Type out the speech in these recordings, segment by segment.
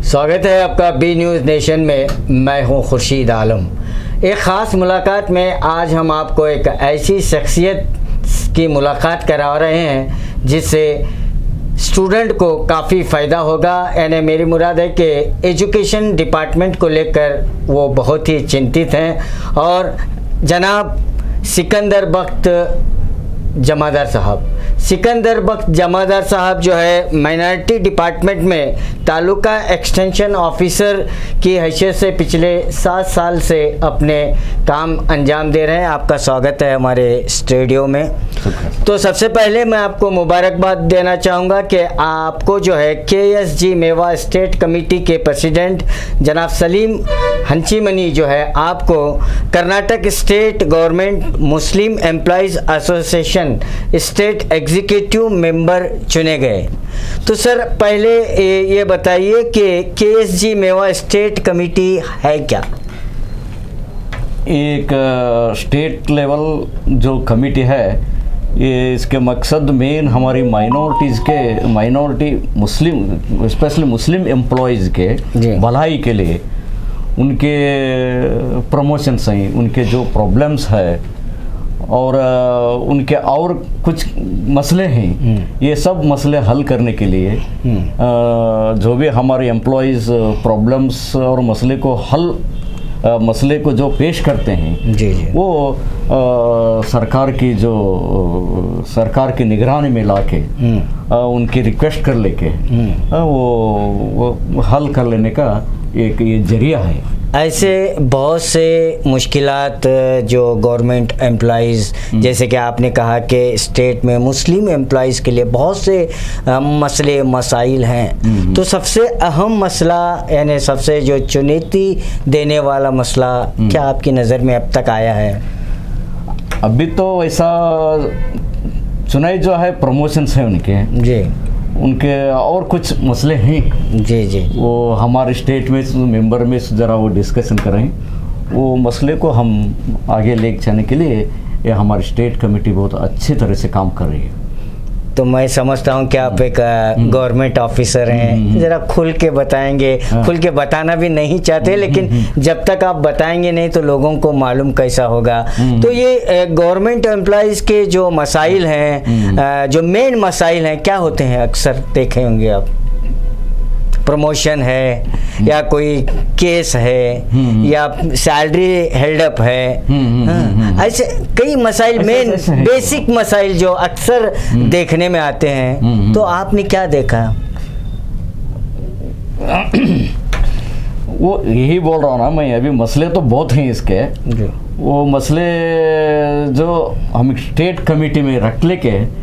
स्वागत है आपका बी न्यूज़ नेशन में। मैं हूं खुर्शीद आलम। एक ख़ास मुलाकात में आज हम आपको एक ऐसी शख्सियत की मुलाकात करा रहे हैं जिससे स्टूडेंट को काफ़ी फ़ायदा होगा। यानी मेरी मुराद है कि एजुकेशन डिपार्टमेंट को लेकर वो बहुत ही चिंतित हैं। और जनाब सिकंदर बख्त जमादार साहब जो है माइनॉरिटी डिपार्टमेंट में तालुका एक्सटेंशन ऑफिसर की हैसियत से पिछले 7 साल से अपने काम अंजाम दे रहे हैं। आपका स्वागत है हमारे स्टूडियो में। तो सबसे पहले मैं आपको मुबारकबाद देना चाहूँगा कि आपको जो है KSG मेवा स्टेट कमेटी के प्रेसिडेंट जनाब सलीम हंचीमनी जो है आपको Karnataka state government Muslim employees association state executive member चुने गए। तो सर पहले ये बताइए कि KSG मेवा स्टेट कमेटी है क्या? एक स्टेट लेवल जो कमेटी है, ये इसके मकसद मेन हमारी माइनॉरिटी मुस्लिम स्पेशली मुस्लिम एम्प्लॉयज़ के भलाई के लिए, उनके प्रमोशंस हैं, उनके जो प्रॉब्लम्स है और उनके और कुछ मसले हैं, ये सब मसले हल करने के लिए जो भी हमारे एम्प्लॉयज़ प्रॉब्लम्स और मसले को जो पेश करते हैं जी। वो सरकार की निगरानी में लाके उनकी रिक्वेस्ट कर लेके वो हल कर लेने का एक ये जरिया है। ऐसे बहुत से मुश्किलात जो गवर्नमेंट एम्प्लॉयज़, जैसे कि आपने कहा कि स्टेट में मुस्लिम एम्प्लॉयज़ के लिए बहुत से मसले मसाइल हैं, तो सबसे अहम मसला यानी सबसे जो चुनौती देने वाला मसला क्या आपकी नज़र में अब तक आया है? अभी तो ऐसा चुनाई जो है प्रमोशंस है उनके और कुछ मसले हैं जी। वो हमारे स्टेट में मेंबर में ज़रा वो डिस्कशन करें, वो मसले को हम आगे ले जाने के लिए ये हमारी स्टेट कमेटी बहुत अच्छी तरह से काम कर रही है। तो मैं समझता हूँ कि आप एक गवर्नमेंट ऑफिसर हैं, ज़रा खुल के बताएंगे। खुल के बताना भी नहीं चाहते, लेकिन जब तक आप बताएंगे नहीं तो लोगों को मालूम कैसा होगा। तो ये गवर्नमेंट एम्प्लॉयज़ के जो मसाइल हैं, जो मेन मसाइल हैं, क्या होते हैं? अक्सर देखे होंगे आप, प्रमोशन है या कोई केस है या सैलरी हेल्ड अप है, ऐसे कई मसाइल, मेन बेसिक मसाइल जो अक्सर देखने में आते हैं। तो आपने क्या देखा? वो यही बोल रहा हूँ ना मैं, अभी मसले तो बहुत हैं इसके। वो मसले जो हम स्टेट कमेटी में रख लेके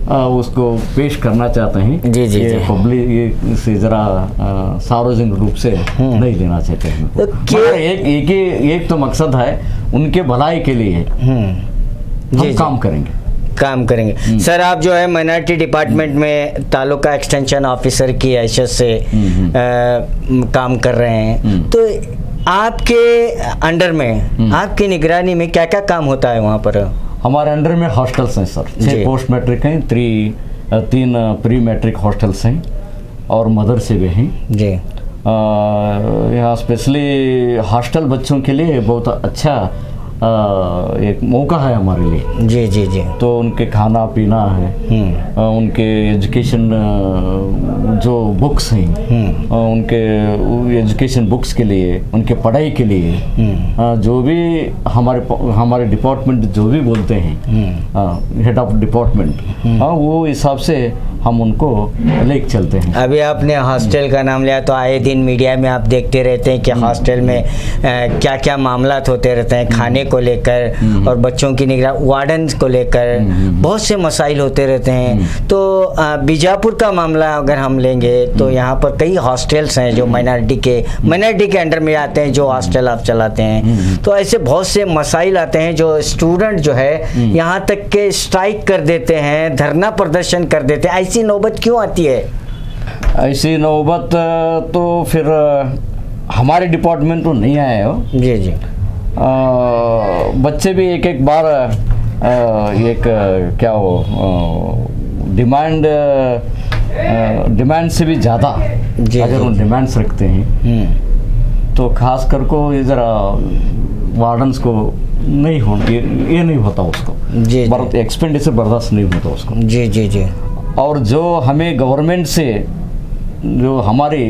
उसको पेश करना चाहते हैं जी। पब्लिक ये से ज़रा सार्वजनिक रूप से नहीं लेना चाहते हैं। तो एक तो मकसद है उनके भलाई के लिए हम काम करेंगे। सर आप जो है माइनॉरिटी डिपार्टमेंट में तालुका एक्सटेंशन ऑफिसर की हैसियत से काम कर रहे हैं, तो आपके अंडर में, आपकी निगरानी में क्या क्या काम होता है वहाँ पर? हमारे अंडर में हॉस्टल्स हैं सर, 6 पोस्ट मैट्रिक हैं, 3 प्री मैट्रिक हॉस्टल्स हैं और मदरसे भी हैं जी। यहाँ स्पेशली हॉस्टल बच्चों के लिए बहुत अच्छा एक मौका है हमारे लिए जी। तो उनके खाना पीना है, उनके एजुकेशन जो बुक्स हैं, उनके एजुकेशन बुक्स के लिए, उनके पढ़ाई के लिए जो भी हमारे डिपार्टमेंट जो भी बोलते हैं हेड ऑफ डिपार्टमेंट, वो हिसाब से हम उनको लेके चलते हैं। अभी आपने हॉस्टल का नाम लिया, तो आए दिन मीडिया में आप देखते रहते हैं कि हॉस्टल में क्या क्या मामलात होते रहते हैं, खाने को लेकर और बच्चों की निगरानी, वार्डन को लेकर बहुत से मसाइल होते रहते हैं। तो बीजापुर का मामला अगर हम लेंगे तो यहाँ पर कई हॉस्टल्स हैं जो माइनॉरिटी के अंडर में आते हैं, जो हॉस्टल आप चलाते हैं। तो ऐसे बहुत से मसाइल आते हैं जो स्टूडेंट जो है यहाँ तक के स्ट्राइक कर देते हैं, धरना प्रदर्शन कर देते हैं। ऐसी नौबत क्यों आती है? ऐसी नौबत तो फिर हमारे डिपार्टमेंट तो नहीं आए हो जी। बच्चे भी एक बार क्या हो डिमांड से भी ज़्यादा जी, अगर जी, वो डिमांड्स रखते हैं तो खास कर को ये ज़रा वार्डन्स को नहीं हो ये नहीं होता उसको, जी, जी। एक्सपेंडिचर बर्दाश्त नहीं होता उसको। जी जी जी। और जो हमें गवर्नमेंट से जो हमारी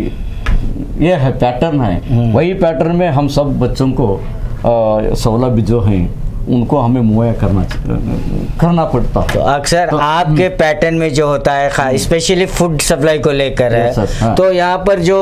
ये है पैटर्न है, वही पैटर्न में हम सब बच्चों को सौलभ जो हैं उनको हमें मुहैया करना पड़ता है। तो अक्सर आपके पैटर्न में जो होता है स्पेशली फूड सप्लाई को लेकर है, हाँ। तो यहाँ पर जो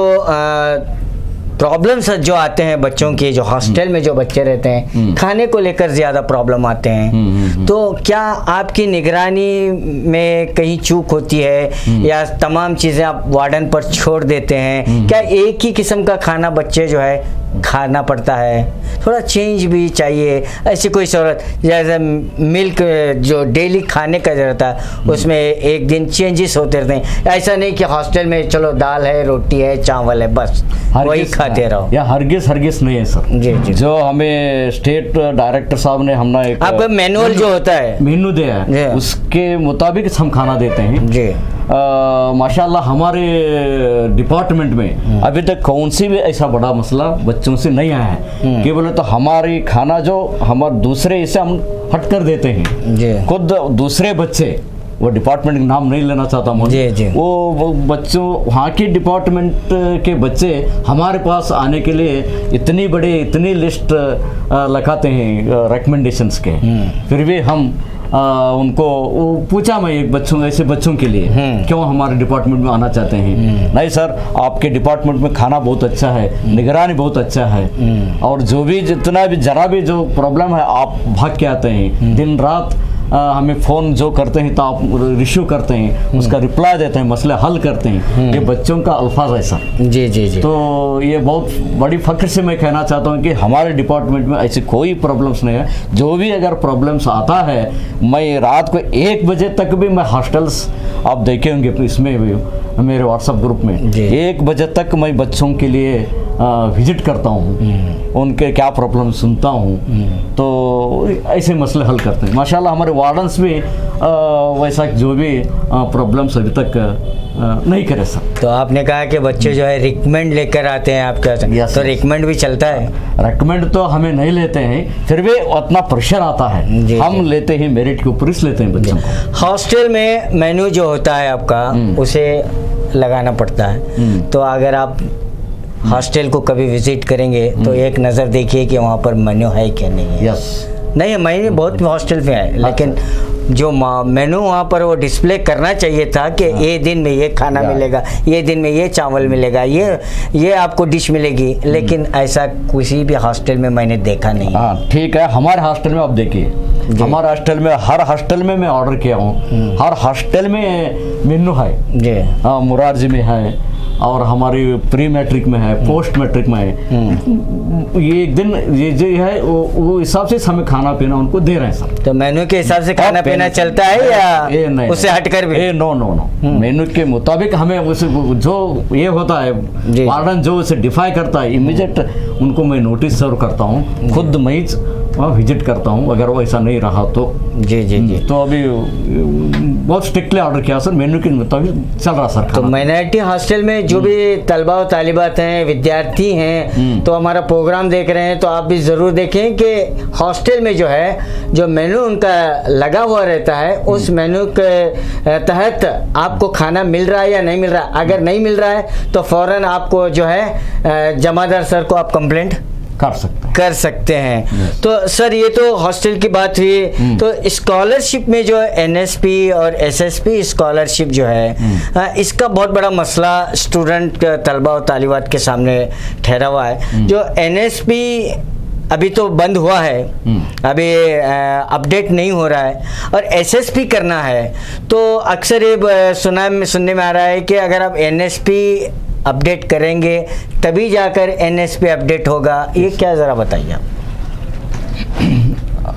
प्रॉब्लम्स जो आते हैं बच्चों के, जो हॉस्टल में जो बच्चे रहते हैं खाने को लेकर ज़्यादा प्रॉब्लम आते हैं, तो क्या आपकी निगरानी में कहीं चूक होती है या तमाम चीज़ें आप वार्डन पर छोड़ देते हैं? क्या एक ही किस्म का खाना बच्चे जो है खाना पड़ता है, थोड़ा चेंज भी चाहिए, ऐसी कोई ज़रूरत जैसे मिल्क जो डेली खाने का ज़रूरत है उसमें एक दिन चेंजेस होते रहते हैं, ऐसा नहीं कि हॉस्टल में चलो दाल है, रोटी है, चावल है, बस वही खाते रहो? या हरगिज नहीं है सर। जी जी। जो हमें स्टेट डायरेक्टर साहब ने हमने एक आपका मैनुअल जो होता है मेनू दिया है उसके मुताबिक हम खाना देते हैं जी। माशाल्लाह हमारे डिपार्टमेंट में अभी तक कौन सी भी ऐसा बड़ा मसला बच्चों से नहीं आया है कि बोले तो हमारी खाना जो हमारे दूसरे इसे हम हट कर देते हैं जी। खुद दूसरे बच्चे, वो डिपार्टमेंट का नाम नहीं लेना चाहता मैं, जी जी। वो बच्चों वहाँ के डिपार्टमेंट के बच्चे हमारे पास आने के लिए इतनी लिस्ट लगाते हैं रिकमेंडेशंस के, फिर भी हम उनको पूछा मैं एक ऐसे बच्चों के लिए क्यों हमारे डिपार्टमेंट में आना चाहते हैं? नहीं सर, आपके डिपार्टमेंट में खाना बहुत अच्छा है, निगरानी बहुत अच्छा है, और जो भी जितना भी जरा भी जो प्रॉब्लम है आप भाग के आते हैं, दिन रात हमें फ़ोन जो करते हैं तो आप रिश्यू करते हैं, उसका रिप्लाई देते हैं, मसले हल करते हैं। ये बच्चों का अल्फाज है सर। जी जी जी। तो ये बहुत बड़ी फख्र से मैं कहना चाहता हूँ कि हमारे डिपार्टमेंट में ऐसी कोई प्रॉब्लम्स नहीं है। जो भी अगर प्रॉब्लम्स आता है, मैं रात को 1 बजे तक भी मैं हॉस्टल्स आप देखे होंगे इसमें भी मेरे व्हाट्सएप ग्रुप में 1 बजे तक मैं बच्चों के लिए विजिट करता हूँ, उनके क्या प्रॉब्लम सुनता हूँ, तो ऐसे मसले हल करते हैं। माशाल्लाह हमारे वार्डन्स भी वैसा जो भी प्रॉब्लम्स अभी तक नहीं करे सर। तो आपने कहा कि बच्चे जो है रिकमेंड लेकर आते हैं आपके, तो रिकमेंड भी चलता है? रिकमेंड तो हमें नहीं लेते हैं, फिर भी उतना प्रेशर आता है, हम लेते हैं मेरिट के ऊपर लेते हैं बच्चों को। हॉस्टल में मेन्यू जो होता है आपका उसे लगाना पड़ता है, तो अगर आप हॉस्टल को कभी विजिट करेंगे तो एक नज़र देखिए कि वहाँ पर मेन्यू है क्या नहीं है। यस। नहीं, मैंने बहुत हॉस्टल में है, लेकिन जो मेनू वहाँ पर वो डिस्प्ले करना चाहिए था कि ये दिन में ये खाना मिलेगा, ये दिन में ये चावल मिलेगा, ये आपको डिश मिलेगी, लेकिन ऐसा किसी भी हॉस्टल में मैंने देखा नहीं। हाँ ठीक है, हमारे हॉस्टल में आप देखिए, हमारे हॉस्टल में हर हॉस्टल में मैं ऑर्डर किया हूँ, हर हॉस्टल में मेनू है जी। हाँ, मुरारजी में है और हमारी प्री मैट्रिक में है, पोस्ट मैट्रिक में है। ये एक दिन ये जो है वो हिसाब से हमें खाना पीना उनको दे रहे हैं सर। तो मेनू के हिसाब से खाना पीना चलता है या उससे हटकर भी? नो नो नो, मेनू के मुताबिक हमें उसे जो ये होता है वार्डन जो उसे डिफाई करता है, इमीडिएट उनको मैं नोटिस सर्व करता हूँ, खुद मैं विजिट करता हूँ, अगर वो ऐसा नहीं रहा तो। जी जी जी। तो अभी बहुत स्ट्रिक्टली ऑर्डर किया सर, मेन्यू के मुताबिक चल रहा सर। तो माइनॉरिटी हॉस्टल में जो भी तलबा और तालिबात हैं, विद्यार्थी हैं, तो हमारा प्रोग्राम देख रहे हैं, तो आप भी ज़रूर देखें कि हॉस्टल में जो है जो मेनू उनका लगा हुआ रहता है, उस मेनू के तहत आपको खाना मिल रहा है या नहीं मिल रहा है। अगर नहीं मिल रहा है तो फ़ौरन आपको जो है जमादार सर को आप कंप्लेंट कर सकते हैं। तो सर ये तो हॉस्टल की बात हुई, तो स्कॉलरशिप में जो एनएसपी और एसएसपी स्कॉलरशिप जो है, इसका बहुत बड़ा मसला स्टूडेंट तलबा और तालिबात के सामने ठहरा हुआ है। जो एनएसपी अभी तो बंद हुआ है, अभी अपडेट नहीं हो रहा है, और एसएसपी करना है, तो अक्सर ये सुनने में आ रहा है कि अगर आप एनएसपी अपडेट करेंगे तभी जाकर एनएसपी अपडेट होगा, ये क्या ज़रा बताइए आप।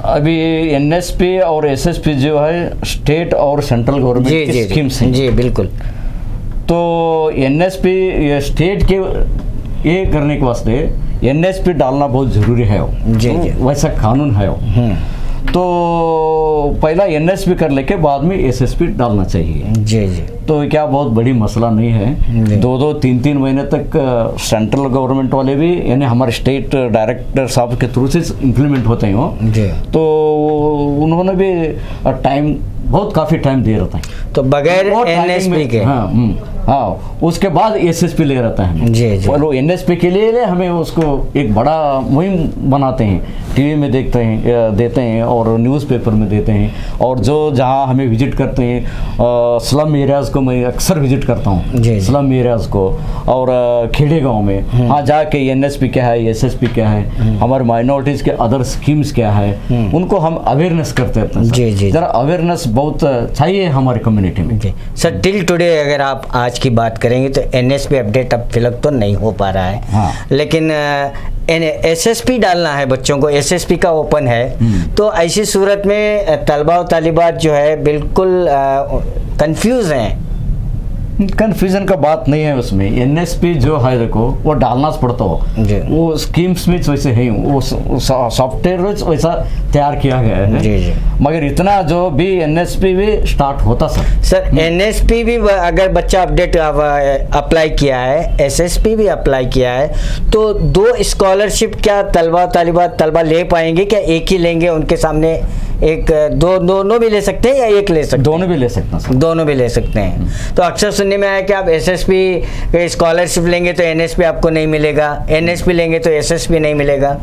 अभी एनएसपी और एसएसपी जो है स्टेट और सेंट्रल गवर्नमेंट की स्कीम्स हैं। जी बिल्कुल। तो एनएसपी ये स्टेट के ये करने के वास्ते एनएसपी डालना बहुत ज़रूरी है, जी जी, वैसा कानून है। तो पहला एनएसपी कर लेके बाद में एसएसपी डालना चाहिए। जी जी। तो क्या बहुत बड़ी मसला नहीं है। 2-2, 3-3 महीने तक सेंट्रल गवर्नमेंट वाले भी यानी हमारे स्टेट डायरेक्टर साहब के थ्रू से इम्प्लीमेंट होते हैं वो जी। तो उन्होंने भी टाइम बहुत काफ़ी टाइम दे रहता है। तो बगैर एनएसपी के हाँ उसके बाद एसएसपी ले रहता है। जी जी। और एनएसपी के लिए हमें उसको एक बड़ा मुहिम बनाते हैं, टीवी में देते हैं और न्यूज़पेपर में देते हैं। और जो जहाँ हमें विजिट करते हैं स्लम एरियाज़ को मैं अक्सर विजिट करता हूँ, स्लम एरियाज़ को और खेड़े गांव में हाँ जाके एनएसपी क्या है, एसएसपी क्या है, हमारे माइनॉरिटीज़ के अदर स्कीम्स क्या है, उनको हम अवेयरनेस करते रहते हैं। जी जी। ज़रा अवेयरनेस बहुत चाहिए हमारे कम्युनिटी में। जी सर, टिल टुडे अगर आप आज की बात करेंगे तो एनएसपी अपडेट अब फिलहाल तो नहीं हो पा रहा है। हाँ। लेकिन एसएसपी डालना है बच्चों को, एसएसपी का ओपन है। तो ऐसी सूरत में तलबा और तालिबात जो है बिल्कुल कंफ्यूज हैं। कन्फ्यूजन का बात नहीं है उसमें। एनएसपी जो है देखो वो डालना पड़ता हो, वो स्कीम्स में वैसे है, वो सॉफ्टवेयर वैसा तैयार किया गया है। जी जी। मगर इतना जो भी एनएसपी भी स्टार्ट होता सर एनएसपी भी अगर बच्चा अपडेट अप्लाई किया है, एसएसपी भी अप्लाई किया है, तो 2 स्कॉलरशिप क्या तलबा ले पाएंगे? क्या एक ही लेंगे? उनके सामने एक दोनों भी ले सकते हैं या एक ले सकते हैं? दोनों भी ले सकते हैं। दोनों भी ले सकते हैं। तो अक्सर सुनने में आया कि आप एसएसपी स्कॉलरशिप लेंगे तो एनएसपी आपको नहीं मिलेगा, एनएसपी लेंगे तो एसएसपी नहीं मिलेगा।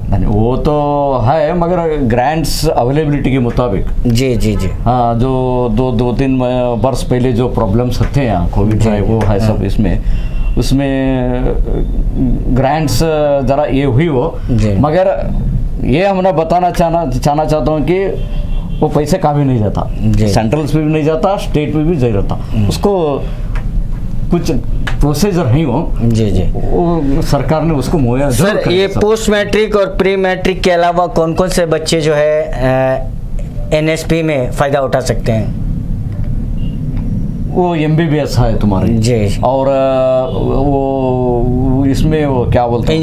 वो तो है मगर ग्रांट्स अवेलेबिलिटी के मुताबिक। जी जी जी। हाँ जो 2-3 वर्ष पहले जो प्रॉब्लम्स थे यहाँ कोविड है वो है सब उसमें ग्रांट्स ज़रा ये हुई वो, मगर ये हमने बताना चाहना चाहता हूँ कि वो पैसे कहाँ भी नहीं जाता, सेंट्रल पे भी नहीं जाता, स्टेट पे भी नहीं जाता, उसको कुछ प्रोसीजर है वो। जी जी। वो सरकार ने उसको मुहैया। सर ये पोस्ट मैट्रिक और प्री मैट्रिक के अलावा कौन कौन से बच्चे जो है एनएसपी में फ़ायदा उठा सकते हैं? वो एमबीबीएस है तुम्हारे जी। और वो इसमें वो क्या बोलते हैं,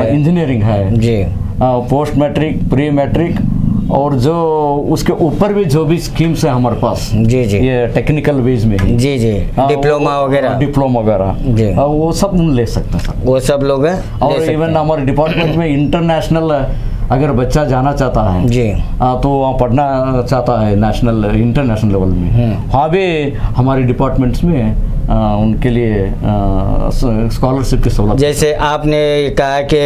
इंजीनियरिंग है जी। पोस्ट मैट्रिक, प्री मैट्रिक और जो उसके ऊपर भी जो भी स्कीम्स है हमारे पास जी जी, ये टेक्निकल बेस में है जी जी, डिप्लोमा वगैरह जी, वो सब ले सकते हैं सर, वो सब लोग हैं। और इवन हमारे डिपार्टमेंट में इंटरनेशनल अगर बच्चा जाना चाहता है जी तो वहाँ पढ़ना चाहता है नेशनल इंटरनेशनल लेवल में, वहाँ भी हमारे डिपार्टमेंट्स में उनके लिए स्कॉलरशिप की सहूलत। जैसे आपने कहा कि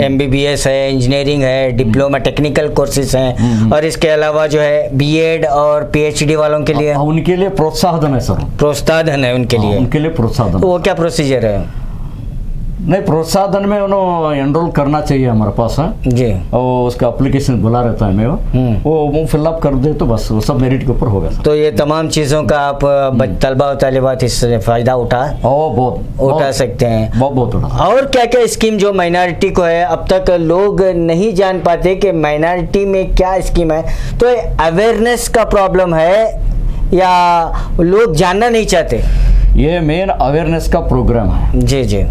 एमबीबीएस है, इंजीनियरिंग है, डिप्लोमा टेक्निकल कोर्सेज हैं, और इसके अलावा जो है बीएड और पीएचडी वालों के लिए उनके लिए प्रोत्साहन है सर, प्रोत्साहन है उनके लिए प्रोत्साहन। वो क्या प्रोसीजर है? नहीं, प्रोत्साहन में उन्होंने एनरोल करना चाहिए हमारे पास है जी, और उसका एप्लीकेशन बुला रहता है मैं वो फिलअप कर दे तो बस वो सब मेरिट के ऊपर होगा। तो ये तमाम चीज़ों का आप तलबा और तालिबात इससे फ़ायदा उठा सकते हैं। बहुत उठा। और क्या क्या स्कीम जो माइनॉरिटी को है, अब तक लोग नहीं जान पाते कि माइनॉरिटी में क्या स्कीम है, तो अवेयरनेस का प्रॉब्लम है या लोग जानना नहीं चाहते? ये मेन अवेयरनेस का प्रोग्राम है जी जी,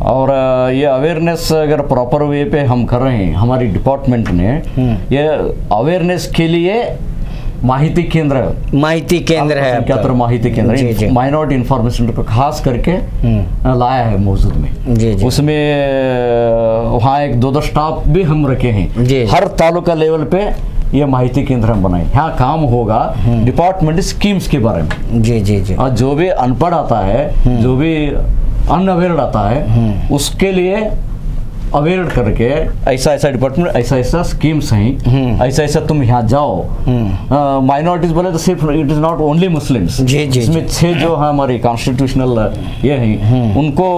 और ये अवेयरनेस अगर प्रॉपर वे पे हम कर रहे हैं, हमारी डिपार्टमेंट ने ये अवेयरनेस के लिए माहिती केंद्र है क्या तरह माहिती केंद्र माइनॉरिटी इंफॉर्मेशन को खास करके लाया है मौजूद में जी जी। उसमें वहाँ 1-2 स्टाफ भी हम रखे हैं जी, हर तालुका लेवल पे ये माहिती केंद्र हम बनाए। यहाँ काम होगा डिपार्टमेंट स्कीम्स के बारे में जी जी जी, और जो भी अनपढ़ आता है, जो भी अनअवेयर आता है, उसके लिए अवेयर करके ऐसा डिपार्टमेंट ऐसा स्कीम्स हैं, ऐसा तुम यहाँ जाओ। माइनॉरिटीज बोले तो सिर्फ it is not only Muslims जी जी, इसमें 6 जो है हमारे कॉन्स्टिट्यूशनल ये हैं, उनको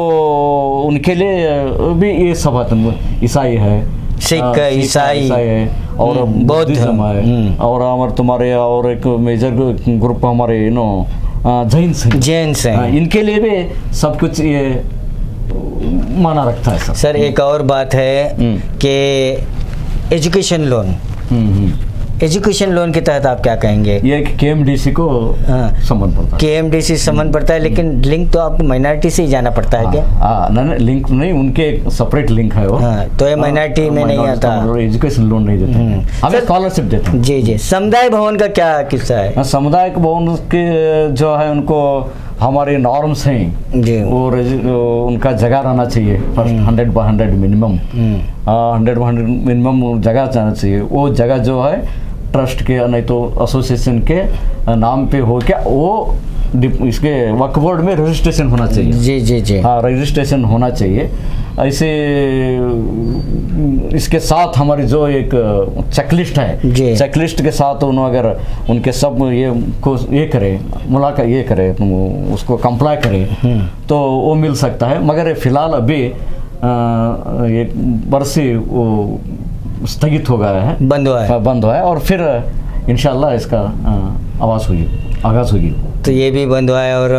उनके लिए भी ये सब है। ईसाई है, सिख ईसाई है और बौद्धिज्म है, और हमारे तुम्हारे और एक मेजर ग्रुप हमारे जैन हैं, इनके लिए भी सब कुछ ये माना रखता है सर। एक और बात है कि एजुकेशन लोन एजुकेशन लोन के तहत आप क्या कहेंगे? ये KMDC को संबंध पड़ता है। KMDC संबंध पड़ता है, लेकिन लिंक तो आपको माइनॉरिटी से ही जाना पड़ता है क्या? नहीं, लिंक नहीं, उनके एक सेपरेट लिंक है वो। तो ये माइनॉरिटी में नहीं आता। एजुकेशन लोन नहीं देते, हमें स्कॉलरशिप देते हैं। जी जी। समुदाय भवन का क्या किस्सा है? समुदाय भवन के जो है उनको हमारे नॉर्म्स हैं जी, वो उनका जगह रहना चाहिए। फर्स्ट 100/100 मिनिमम, 100/100 मिनिमम जगह जाना चाहिए। वो जगह जो है ट्रस्ट के नहीं तो एसोसिएशन के नाम पे हो क्या, वो इसके वक्फ बोर्ड में रजिस्ट्रेशन होना चाहिए। जी जी जी। हाँ, रजिस्ट्रेशन होना चाहिए। ऐसे इसके साथ हमारी जो एक चेकलिस्ट है, चेकलिस्ट के साथ उन्होंने अगर उनके सब ये करे, मुलाकात ये करे, उसको कंप्लाई करे तो वो मिल सकता है। मगर फिलहाल अभी एक वर्ष से वो स्थगित हो गया है, बंद हुआ है और फिर इंशाल्लाह इसका आगाज होगी। तो ये भी बंद हुआ है। और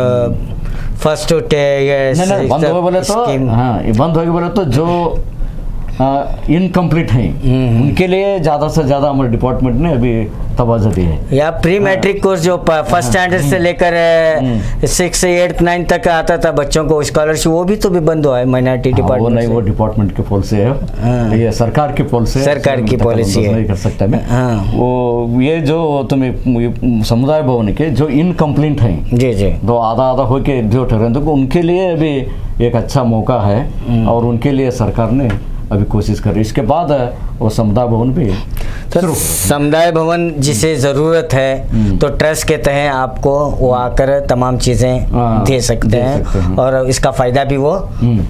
फर्स्ट बंद हुए बोले तो, हाँ, बंद होगी बोले तो जो इनकम्प्लीट हैं उनके लिए ज़्यादा से ज़्यादा हमारे डिपार्टमेंट ने अभी तवज्जो दी है। या प्री मैट्रिक कोर्स जो फर्स्ट स्टैंडर्ड से लेकर 6, 8, 9 तक आता था बच्चों को स्कॉलरशिप, वो भी तो भी बंद हुआ है माइनॉरिटी डिपार्टमेंट। वो नहीं, वो डिपार्टमेंट के पॉलिसी है, ये सरकार की पॉलिसी है, सरकार की पॉलिसी है, नहीं कर सकता मैं। वो ये जो तुम्हें समुदाय भवन के जो इनकम्प्लीट हैं, जी जी, तो आधा होके जो ठहरे, तो उनके लिए अभी एक अच्छा मौका है और उनके लिए सरकार ने अभी कोशिश कर रही है। इसके बाद वो समुदाय भवन भी, तो समुदाय भवन जिसे ज़रूरत है तो ट्रस्ट के तहत आपको वो आकर तमाम चीज़ें दे सकते हैं और इसका फ़ायदा भी वो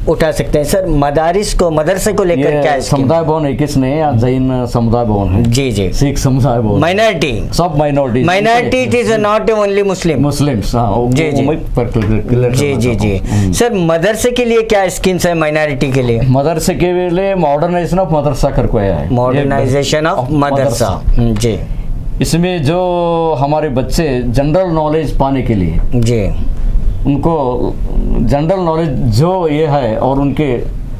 उठा सकते हैं। सर, मदरसे को लेकर क्या समुदाय भवन है? किसने? जैन समुदाय भवन है, जी जी, सिख समुदाय भवन, माइनॉरिटी, सब minority, it is not only Muslims. जी जी जी जी। सर, मदरसे के लिए क्या स्कीम्स है माइनॉरिटी के लिए? मदरसे के लिए मॉडर्नाइजेशन ऑफ मदरसा कर को है, मॉडर्नाइजेशन ऑफ मदरसा जी। इसमें जो हमारे बच्चे जनरल नॉलेज पाने के लिए, जी, उनको जनरल नॉलेज जो ये है और उनके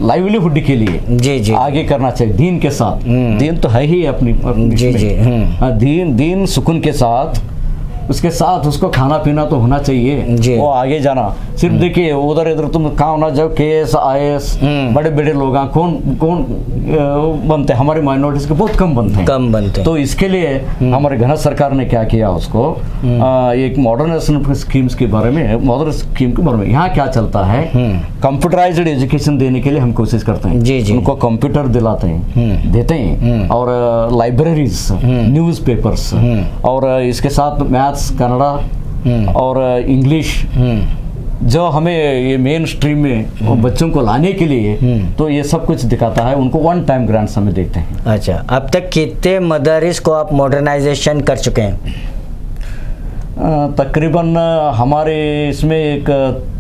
लाइवलीहुड के लिए, जी जी, आगे करना चाहिए दीन के साथ। दीन तो है ही अपनी, जी जी, दीन सुकून के साथ, उसके साथ उसको खाना पीना तो होना चाहिए, वो आगे जाना। सिर्फ देखिए उधर इधर तुम काम ना जाओ, KS IAS बड़े बड़े लोग कौन बनते हैं, हमारे माइनॉरिटीज के बहुत कम बनते हैं। तो इसके लिए हमारे घना सरकार ने क्या किया, उसको एक मॉडर्नाइजेशन स्कीम्स के बारे में, मॉडर्न स्कीम के बारे में यहाँ क्या चलता है, कंप्यूटराइज्ड एजुकेशन देने के लिए हम कोशिश करते हैं। जी जी, उनको कंप्यूटर दिलाते हैं, देते हैं, और लाइब्रेरीज, न्यूज पेपर्स, और इसके साथ मैथ्स, कन्नड़ा और इंग्लिश जो हमें ये मेन स्ट्रीम में बच्चों को लाने के लिए, तो ये सब कुछ दिखाता है। उनको 1 टाइम ग्रांट्स हमें देते हैं। अच्छा, अब तक कितने मदारिस को आप मॉडर्नाइजेशन कर चुके हैं? तकरीबन हमारे इसमें एक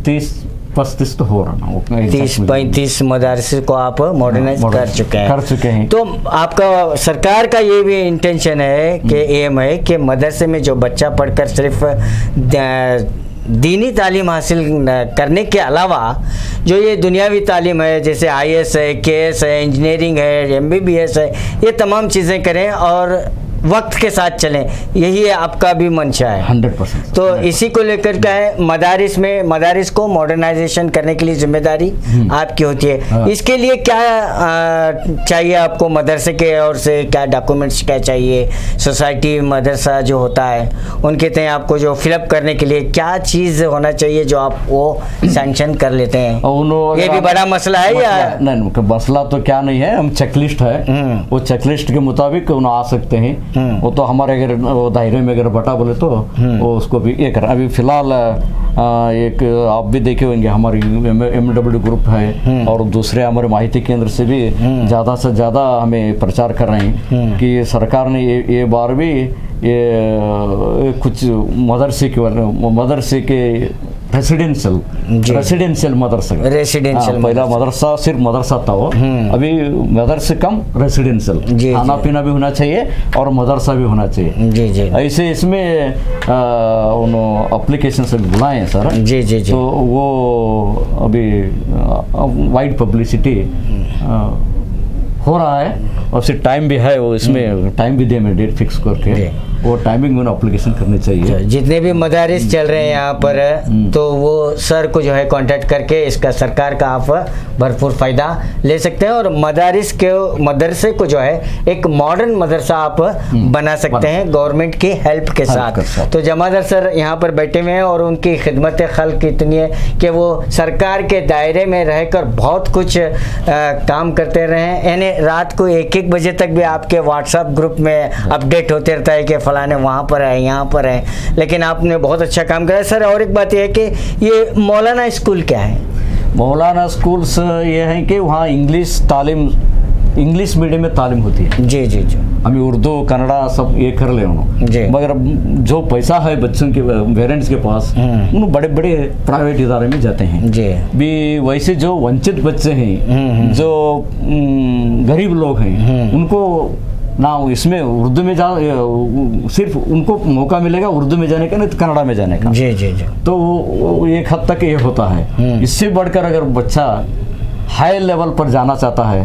30-35 तो हो रहा ना, 30-35 मदरसे को आप मॉडर्नाइज कर चुके हैं। तो आपका सरकार का ये भी इंटेंशन है कि एम है कि मदरसे में जो बच्चा पढ़कर सिर्फ दीनी तालीम हासिल करने के अलावा जो ये दुनियावी तालीम है, जैसे IAS है, KS है, इंजीनियरिंग है, MBBS है, ये तमाम चीज़ें करें और वक्त के साथ चलें, यही आपका भी मंशा है। 100%। तो इसी को लेकर क्या है, मदारिस को मॉडर्नाइजेशन करने के लिए जिम्मेदारी आपकी होती है। इसके लिए क्या चाहिए आपको मदरसे के ओर से, क्या डॉक्यूमेंट्स क्या चाहिए? सोसाइटी मदरसा जो होता है उनके तहत आपको जो फिलअप करने के लिए क्या चीज़ होना चाहिए जो आप वो सैंक्शन कर लेते हैं? ये भी बड़ा मसला है या नहीं? मसला तो क्या नहीं है, हम चेकलिस्ट है, वो चेकलिस्ट के मुताबिक उन्हें आ सकते हैं। वो तो हमारे अगर दायरे में अगर बटा बोले तो वो उसको भी ये कर। अभी फिलहाल एक आप भी देखे होंगे, हमारी MW ग्रुप है और दूसरे हमारे माहिती केंद्र से भी ज़्यादा से ज़्यादा हमें प्रचार कर रहे हैं कि सरकार ने ये बार भी ये कुछ मदरसे के रेसिडेंशियल मदरसा, पहला मदरसा सिर्फ मदरसा था वो, अभी मदरसे कम रेसिडेंशियल, खाना पीना भी होना चाहिए और मदरसा भी होना चाहिए। जी जी, ऐसे इसमें एप्लीकेशन से बुलाए हैं सर। जी जी जी, तो वो अभी वाइड पब्लिसिटी हो रहा है, और फिर टाइम भी है, वो इसमें टाइम भी दे, मैं डेट फिक्स करके वो टाइमिंग में एप्लीकेशन करनी चाहिए। जितने भी मदारिस चल रहे हैं यहाँ पर तो वो सर को जो है कांटेक्ट करके इसका सरकार का आप भरपूर फ़ायदा ले सकते हैं, और मदारिस के मदरसे को जो है एक मॉडर्न मदरसा आप बना सकते हैं गवर्नमेंट की हेल्प के साथ। तो जमादार सर यहाँ पर बैठे हुए हैं और उनकी खिदमत खल्क इतनी है कि वो सरकार के दायरे में रहकर बहुत कुछ काम करते रहे हैं, यानी रात को 1-1 बजे तक भी आपके व्हाट्सएप ग्रुप में अपडेट होते रहता है कि फलाने वहाँ पर है, यहाँ पर है, लेकिन आपने बहुत अच्छा काम करा सर। और एक बात यह है कि ये मौलाना स्कूल क्या है? मौलाना स्कूल्स ये हैं कि वहाँ इंग्लिश मीडियम में तालीम होती है। जी जी जी। हमें उर्दू कन्नड़ा सब ये कर ले उन्होंने, मगर जो पैसा है बच्चों के पेरेंट्स के पास, उन बड़े बड़े प्राइवेट इदारे में जाते हैं जी। भी वैसे जो वंचित बच्चे हैं, जो गरीब लोग हैं, उनको ना इसमें उर्दू में सिर्फ उनको मौका मिलेगा उर्दू में जाने का, नहीं तो कन्नड़ा में जाने का। जी जी जी। तो वो एक हद तक ये होता है। इससे बढ़कर अगर बच्चा हाई लेवल पर जाना चाहता है,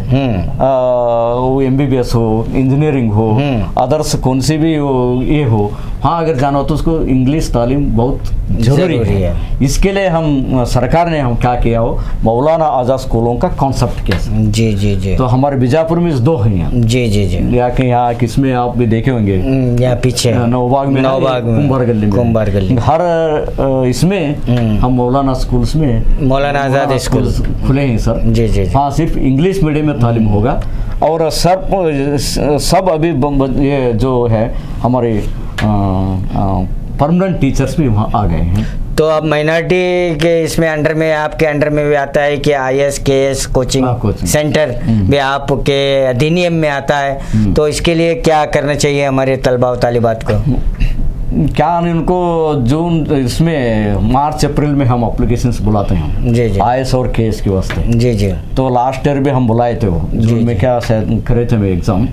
वो MBBS हो, इंजीनियरिंग हो, अदर्स कौन सी भी ये हो, हाँ अगर जाना हो तो उसको इंग्लिश तालीम बहुत जरूरी है। इसके लिए हम सरकार ने हम क्या किया हो, मौलाना आज़ाद स्कूलों का कॉन्सेप्ट किया। जी जी जी। तो हमारे बीजापुर में 2 हैं यहाँ। जी जी जी। यहाँ किसमें आप भी देखे होंगे, यहाँ पीछे नौबाग में, कुंभार गली हर इसमें हम मौलाना स्कूल्स में मौलाना आज़ाद स्कूल खुले हैं सर। जी जी। हाँ, सिर्फ इंग्लिश मीडियम में तालीम होगा, और सब अभी ये जो है हमारे परमानेंट टीचर्स भी वहाँ आ गए हैं। तो अब माइनॉरिटी के इसमें अंडर में, आपके अंडर में भी आता है कि IAS KS कोचिंग सेंटर भी आपके अधिनियम में आता है, तो इसके लिए क्या करना चाहिए हमारे तलबा व तालिबात को? क्या उनको जून इसमें मार्च अप्रैल में हम एप्लीकेशंस बुलाते हैं। जी जी। IAS और KS के वास्ते। जी जी। तो लास्ट ईयर भी हम बुलाए थे, वो जून में क्या करे थे मैं एग्जाम,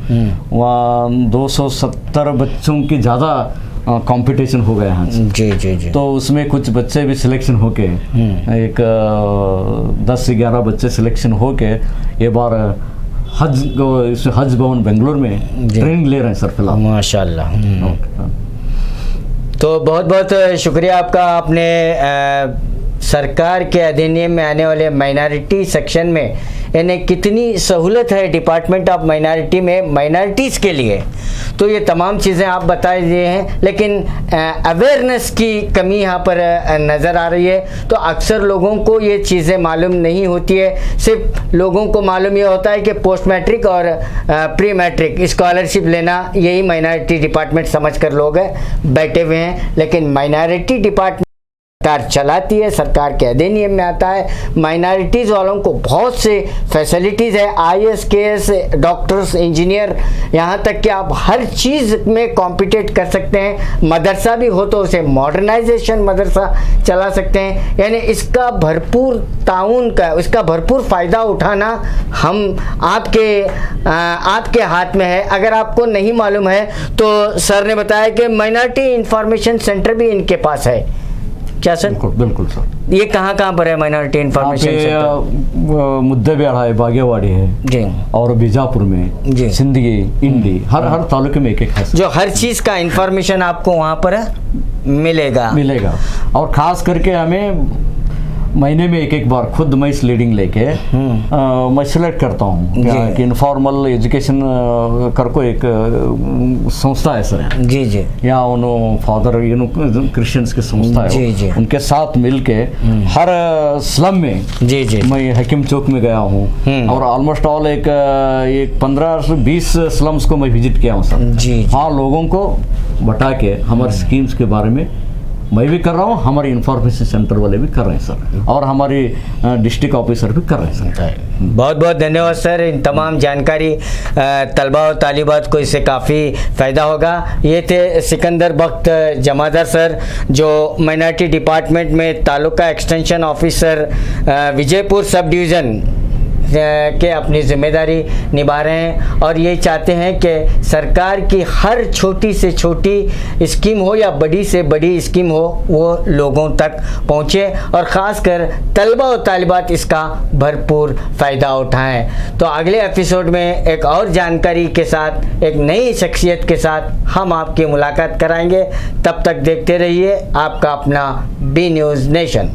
वहाँ 270 बच्चों की ज़्यादा कंपटीशन हो गया है। जी जी जी। तो उसमें कुछ बच्चे भी सिलेक्शन होके, एक 10 से 11 बच्चे सिलेक्शन होके ये बार हज भवन बेंगलोर में ट्रेनिंग ले रहे हैं सर फिलहाल। माशाल्लाह। तो बहुत बहुत शुक्रिया आपका, आपने सरकार के अधिनियम में आने वाले माइनॉरिटी सेक्शन में यानी कितनी सहूलत है डिपार्टमेंट ऑफ माइनॉरिटी में माइनॉरिटीज़ के लिए, तो ये तमाम चीज़ें आप बता दिए हैं, लेकिन अवेयरनेस की कमी यहाँ पर नज़र आ रही है। तो अक्सर लोगों को ये चीज़ें मालूम नहीं होती है, सिर्फ लोगों को मालूम ये होता है कि पोस्ट मैट्रिक और प्री मैट्रिक स्कॉलरशिप लेना यही माइनॉरिटी डिपार्टमेंट समझ कर लोग बैठे हुए हैं, लेकिन माइनॉरिटी डिपार्टमेंट सरकार चलाती है, सरकार के अधिनियम में आता है। माइनॉरिटीज़ वालों को बहुत से फैसिलिटीज़ है, IAS KS डॉक्टर्स इंजीनियर, यहाँ तक कि आप हर चीज़ में कॉम्पिटेट कर सकते हैं। मदरसा भी हो तो उसे मॉडर्नाइजेशन मदरसा चला सकते हैं, यानी इसका भरपूर ताउन का, इसका भरपूर फ़ायदा उठाना हम आपके हाथ में है। अगर आपको नहीं मालूम है तो सर ने बताया कि माइनॉरिटी इंफॉर्मेशन सेंटर भी इनके पास है। क्या सर? बिल्कुल सर। ये कहाँ पर है माइनॉरिटी इंफॉर्मेशन सेंटर? मुद्देबिहार है, बागेवाड़ी है जी, और बीजापुर में जी, सिंदगी, इंडी, हर तालुके में एक है जो हर चीज़ का इंफॉर्मेशन आपको वहाँ पर मिलेगा। और ख़ास करके हमें महीने में एक बार खुद मैं लीडिंग लेके मैं सिलेक्ट करता हूँ कि इनफॉर्मल एजुकेशन कर को एक संस्था है सर। जी जी। यहाँ उन्होंने फादर क्रिश्चियंस की संस्था है, जी जी, उनके साथ मिलके हर स्लम में जी जी मैं हकीम चौक में गया हूँ, और ऑलमोस्ट ऑल एक 15 से 20 स्लम्स को मैं विजिट किया हूँ सर। जी। हाँ, लोगों को बता के हमारे स्कीम्स के बारे में मैं भी कर रहा हूँ, हमारे इंफॉर्मेशन सेंटर वाले भी कर रहे हैं सर, और हमारी डिस्ट्रिक्ट ऑफिसर भी कर रहे हैं सर। बहुत बहुत धन्यवाद सर, इन तमाम जानकारी तलबा और तालिबात को इससे काफ़ी फ़ायदा होगा। ये थे सिकंदर बख्त जमादार सर, जो माइनॉरिटी डिपार्टमेंट में taluka extension officer Vijaypur sub division के अपनी जिम्मेदारी निभा रहे हैं और ये चाहते हैं कि सरकार की हर छोटी से छोटी स्कीम हो या बड़ी से बड़ी स्कीम हो वो लोगों तक पहुँचे और ख़ासकर तलबा और तालिबात इसका भरपूर फ़ायदा उठाएं। तो अगले एपिसोड में एक और जानकारी के साथ, एक नई शख्सियत के साथ हम आपकी मुलाकात कराएंगे। तब तक देखते रहिए आपका अपना बी न्यूज़ नेशन।